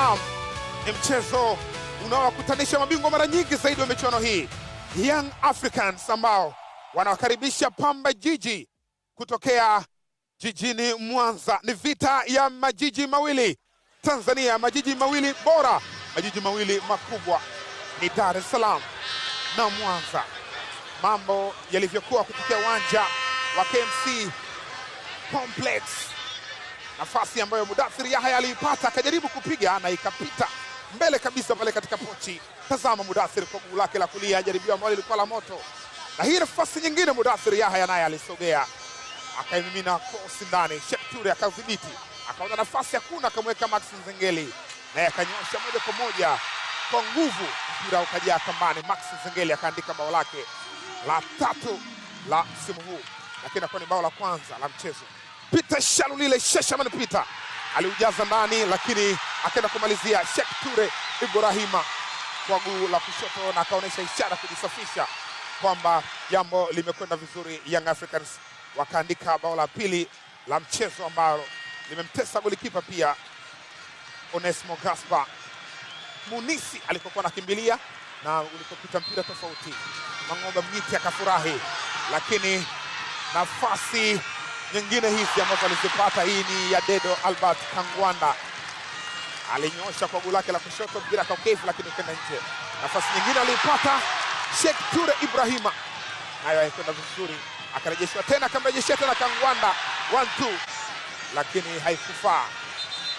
Salaam. Ni mchezo unaowakutanisha mabingwa mara nyingi zaidi wa michuano hii, Young Africans, ambao wanawakaribisha Pamba Jiji kutokea jijini Mwanza. Ni vita ya majiji mawili Tanzania, majiji mawili bora, majiji mawili makubwa ni Dar es Salaam na Mwanza. Mambo yalivyokuwa kutokea uwanja wa KMC Complex, nafasi ambayo Mudathir Yahya aliipata, akajaribu kupiga na ikapita mbele kabisa pale katika pochi. Tazama Mudathir kwa guu lake la kulia, jaribio ambalo lilikuwa la moto. Na hii nafasi nyingine Mudathir Yahya naye alisogea, akaimimina cross ndani. Sheikh Toure akadhibiti, akaona nafasi hakuna, akamweka Max Nzengeli naye akanyosha moja kwa moja kwa nguvu, mpira ukajaa kambani. Max Nzengeli akaandika bao lake la 3 la msimu huu, lakini inakuwa ni bao la kwanza la mchezo. Peter Shalulile Sheshaman Peter aliujaza ndani, lakini akaenda kumalizia Sheikh Toure Ibrahima kwa guu la kushoto, na akaonyesha ishara kujisafisha kwamba jambo limekwenda vizuri. Young Africans wakaandika bao la pili la mchezo ambalo limemtesa golikipa pia Onesmo Gaspar Munisi alikokuwa anakimbilia, na ulikopita mpira tofauti. Mang'ombe Mnyiti akafurahi, lakini nafasi nyingine hizi ambazo alizipata, hii ni ya Dedo Albert Kangwanda, alinyosha kwa guu lake la kushoto, mpira kaukefu lakini ukaenda nje. Nafasi nyingine aliipata Sheikh Toure Ibrahima, nayo haikwenda vizuri, akarejeshwa tena, akamrejeshia tena Kangwanda 1-2, lakini haikufaa,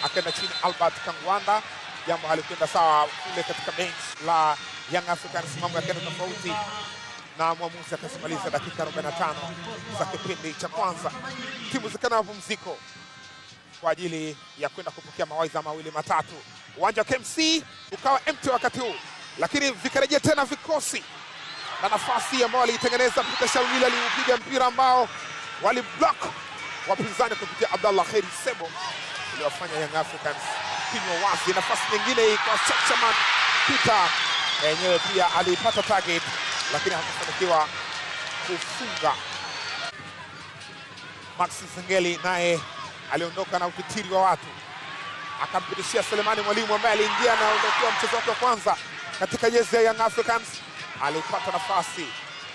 akaenda chini Albert Kangwanda. Jambo halikwenda sawa kule katika bench la Young Africans, mambo yakaenda tofauti, na mwamuzi akasimaliza dakika 45 za kipindi cha kwanza. Timu zikana mapumziko kwa ajili ya kwenda kupokea mawaidha mawili matatu. Uwanja wa KMC ukawa empty wakati huu, lakini vikarejea tena vikosi, na nafasi ambayo aliitengeneza Peter Shalulile, aliupiga mpira ambao waliblock wapinzani kupitia Abdallah Khairi Sebo, iliwafanya Young Africans kinywa wazi. Nafasi nyingine hii kwa Sheshaman Peter, yenyewe pia alipata target lakini hakufanikiwa kufunga. Max Nzengeli naye aliondoka na utitiri wa watu, akampitishia Selemani Mwalimu ambaye aliingia na ondokewa mchezo wake wa kwanza katika jezi ya Young Africans. Alipata nafasi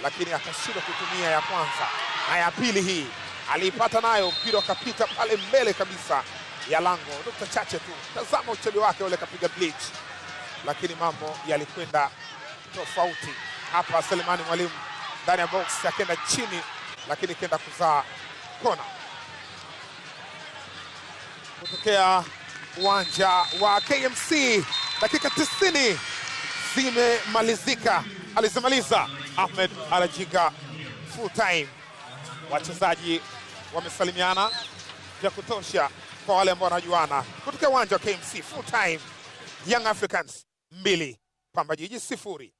lakini akashindwa kutumia ya kwanza, na ya pili hii aliipata nayo, mpira ukapita pale mbele kabisa ya lango, nukta chache tu. Tazama uchebi wake ule, kapiga bleach, lakini mambo yalikwenda tofauti hapa. Selemani Mwalimu ndani ya box akaenda chini, lakini kenda kuzaa kona. Kutokea uwanja wa KMC, dakika 90 zimemalizika, alizimaliza Ahmed Alajiga full time. Wachezaji wamesalimiana vya kutosha kwa wale ambao wanajuana. Kutokea uwanja wa KMC full time, Young Africans 2 Pamba Jiji 0.